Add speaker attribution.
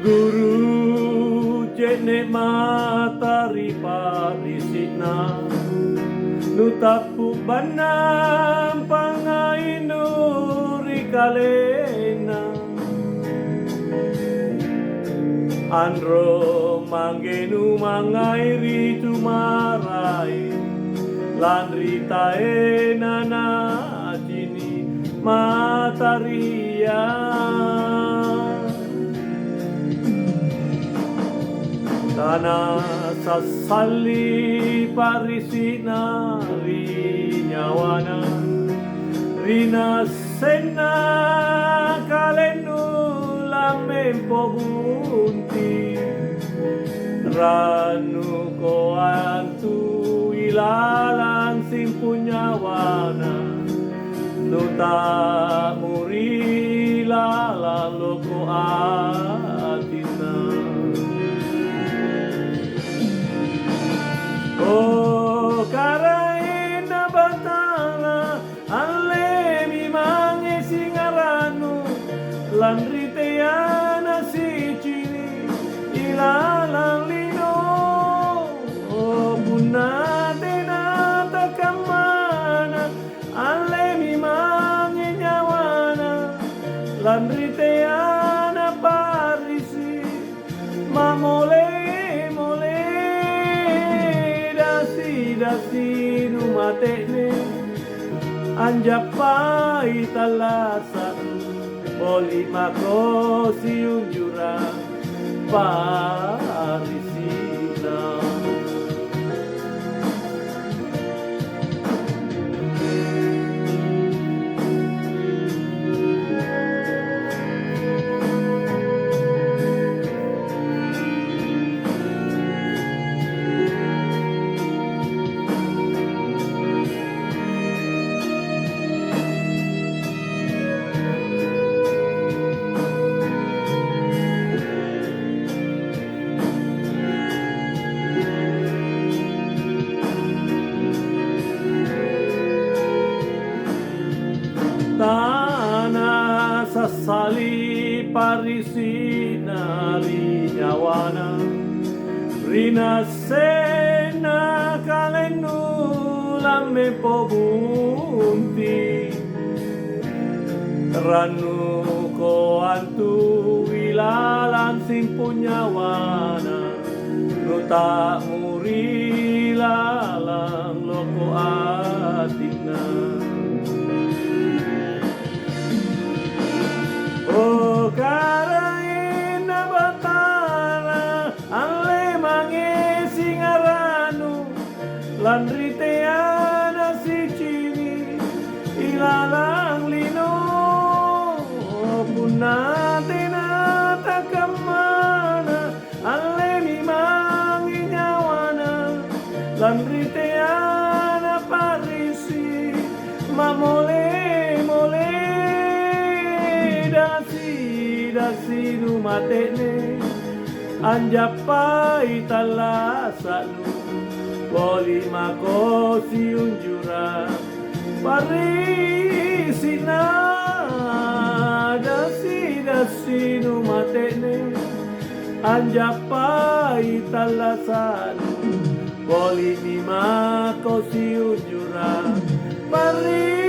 Speaker 1: Guru jene matari parisina nutapu banam pangainuri kalena andro manggenu mangairi tumarai landri taena na jini mataria Tanah sasali parisina rinyawana Rina sena kalenu lamempo bunti Ranu ko antu ilalang simpunyawana Nuta murila laloko atina Oh karaina batala alle mi mange singaranu landriteana sicini ilalang lino oh bunate nata kamana alle mi mange nyawana landriteana parisi mamole dasi numatene anjapai talasa boli mako siunjura parisina Tanah sasali parisina rinyawana Rina sena kalenu lame pobunti Ranu ko antu ilalang simpunyawana Nuta murilalang loko atina Oh karaina batara alle mange singaranu landriteana sicini ilalang lino punate nata kamana alle mi mange nyawana landriteana parisi mamole dasi numatene anjapai talasanu boli mako siunjura parisina dasi numatene anjapai talasanu boli mako siunjura parisina